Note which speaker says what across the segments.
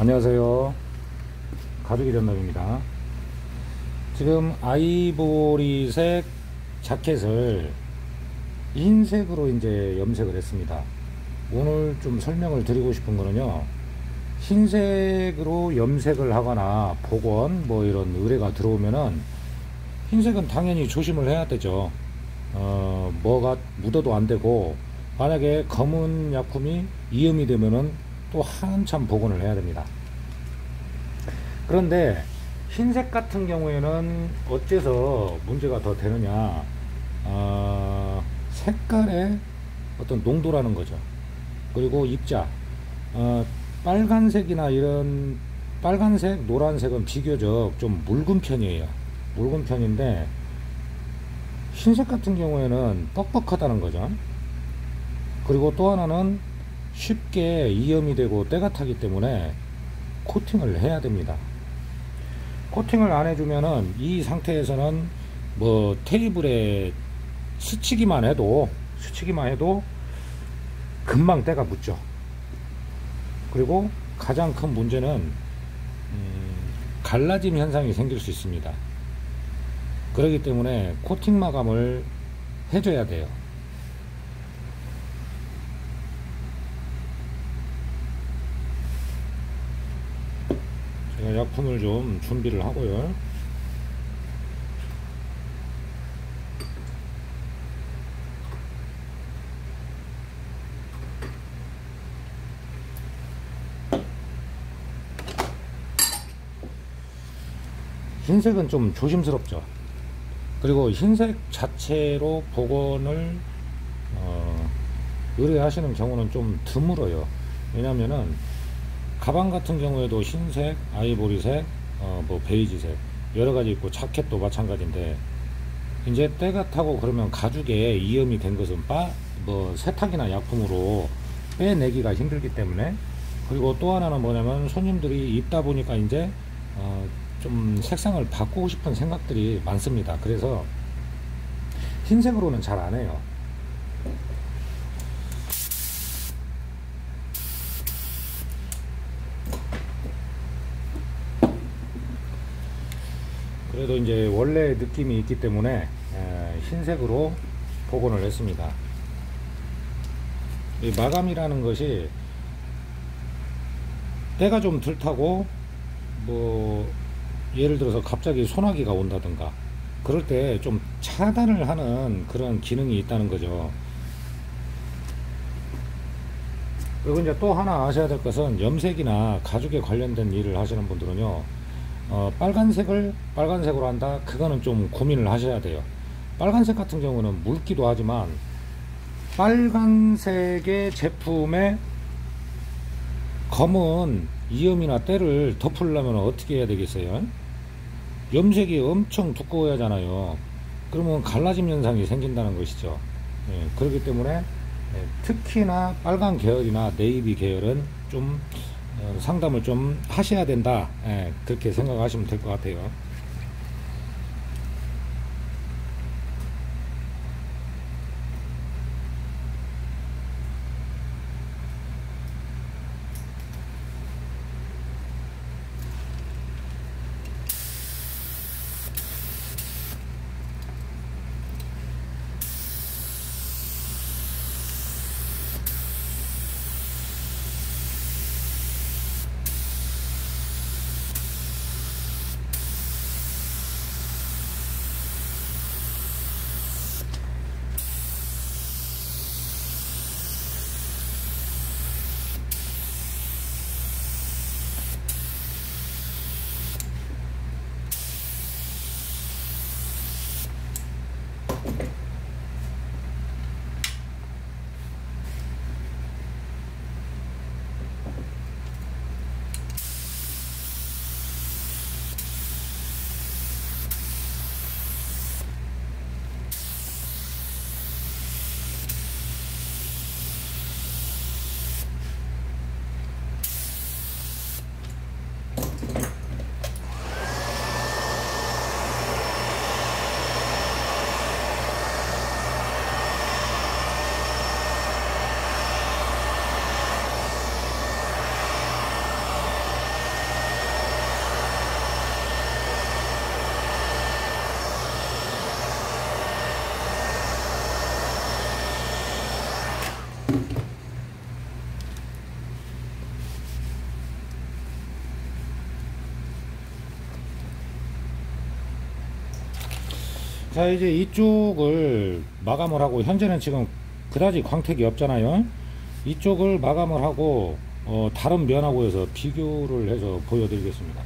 Speaker 1: 안녕하세요. 가죽이 전남입니다. 지금 아이보리색 자켓을 흰색으로 이제 염색을 했습니다. 오늘 좀 설명을 드리고 싶은 거는요, 흰색으로 염색을 하거나 복원 뭐 이런 의뢰가 들어오면은 흰색은 당연히 조심을 해야 되죠. 뭐가 묻어도 안 되고, 만약에 검은 약품이 이염이 되면은 또 한참 복원을 해야 됩니다. 그런데 흰색 같은 경우에는 어째서 문제가 더 되느냐, 색깔의 어떤 농도라는 거죠. 그리고 입자, 빨간색이나 이런 빨간색, 노란색은 비교적 좀 묽은 편이에요. 묽은 편인데 흰색 같은 경우에는 뻑뻑하다는 거죠. 그리고 또 하나는 쉽게 이염이 되고 때가 타기 때문에 코팅을 해야 됩니다. 코팅을 안 해주면은 이 상태에서는 뭐 테이블에 스치기만 해도 금방 때가 묻죠. 그리고 가장 큰 문제는 갈라짐 현상이 생길 수 있습니다. 그렇기 때문에 코팅 마감을 해줘야 돼요. 제가 약품을 좀 준비를 하고요. 흰색은 좀 조심스럽죠. 그리고 흰색 자체로 복원을 의뢰하시는 경우는 좀 드물어요. 왜냐면은 가방 같은 경우에도 흰색, 아이보리색, 뭐 베이지색 여러가지 있고, 자켓도 마찬가지인데 이제 때가 타고 그러면 가죽에 이염이 된 것은 뭐 세탁이나 약품으로 빼내기가 힘들기 때문에, 그리고 또 하나는 뭐냐면 손님들이 입다 보니까 이제 좀 색상을 바꾸고 싶은 생각들이 많습니다. 그래서 흰색으로는 잘 안 해요. 그래도 이제 원래 느낌이 있기 때문에 흰색으로 복원을 했습니다. 이 마감이라는 것이 때가 좀 덜 타고, 뭐 예를 들어서 갑자기 소나기가 온다든가 그럴 때 좀 차단을 하는 그런 기능이 있다는 거죠. 그리고 이제 또 하나 아셔야 될 것은, 염색이나 가죽에 관련된 일을 하시는 분들은요, 빨간색으로 한다, 그거는 좀 고민을 하셔야 돼요. 빨간색 같은 경우는 묽기도 하지만 빨간색의 제품에 검은 이염이나 때를 덮으려면 어떻게 해야 되겠어요? 염색이 엄청 두꺼워야 하잖아요. 그러면 갈라짐 현상이 생긴다는 것이죠. 그렇기 때문에 특히나 빨간 계열이나 네이비 계열은 좀 상담을 좀 하셔야 된다, 그렇게 생각하시면 될 것 같아요. 자, 이제 이쪽을 마감을 하고, 현재는 지금 그다지 광택이 없잖아요. 이쪽을 마감을 하고 다른 면하고 해서 비교를 해서 보여드리겠습니다.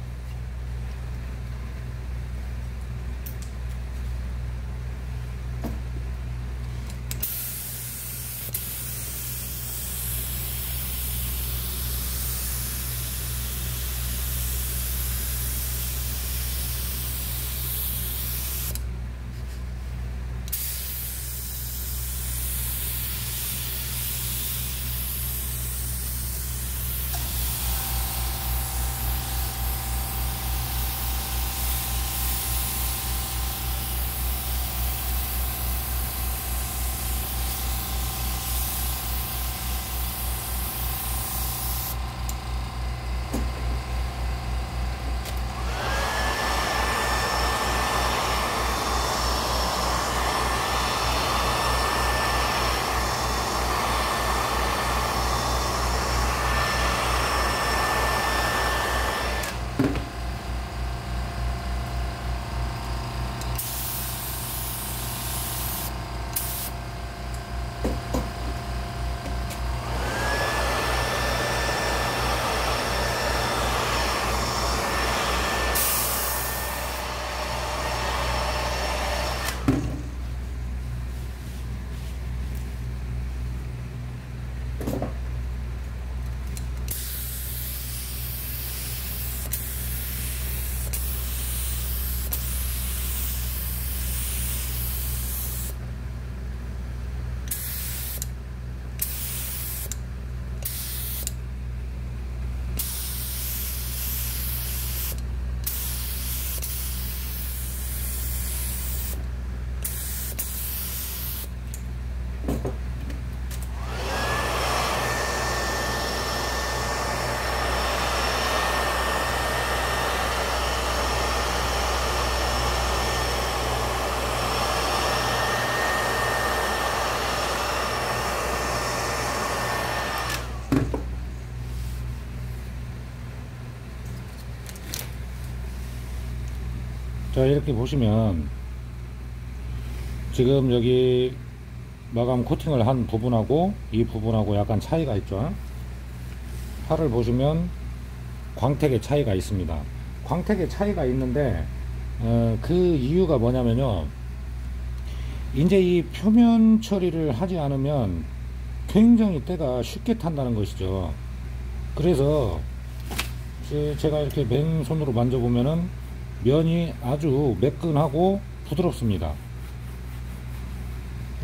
Speaker 1: 자, 이렇게 보시면 지금 여기 마감 코팅을 한 부분하고 이 부분하고 약간 차이가 있죠. 팔을 보시면 광택의 차이가 있습니다. 광택의 차이가 있는데 그 이유가 뭐냐면요, 이제 이 표면 처리를 하지 않으면 굉장히 때가 쉽게 탄다는 것이죠. 그래서 제가 이렇게 맨손으로 만져보면은 면이 아주 매끈하고 부드럽습니다.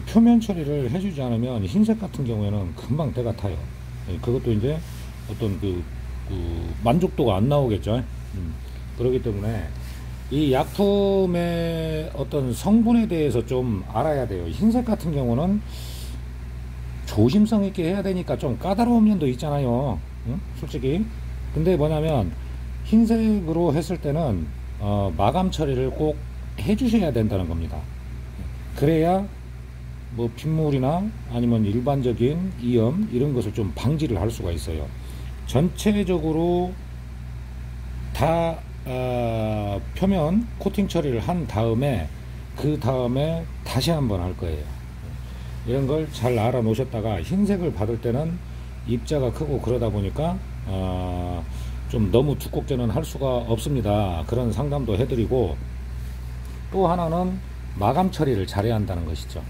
Speaker 1: 표면 처리를 해주지 않으면 흰색 같은 경우에는 금방 때가 타요. 그것도 이제 어떤 그 만족도가 안 나오겠죠. 그렇기 때문에 이 약품의 어떤 성분에 대해서 좀 알아야 돼요. 흰색 같은 경우는 조심성 있게 해야 되니까 좀 까다로운 면도 있잖아요. 솔직히. 근데 뭐냐면 흰색으로 했을 때는 마감 처리를 꼭 해주셔야 된다는 겁니다. 그래야 뭐 빗물이나 아니면 일반적인 이염 이런 것을 좀 방지를 할 수가 있어요. 전체적으로 다 표면 코팅 처리를 한 다음에 그 다음에 다시 한번 할 거예요. 이런 걸 잘 알아 놓으셨다가 흰색을 받을 때는 입자가 크고 그러다 보니까 좀 너무 두껍게는 할 수가 없습니다. 그런 상담도 해드리고, 또 하나는 마감 처리를 잘해야 한다는 것이죠.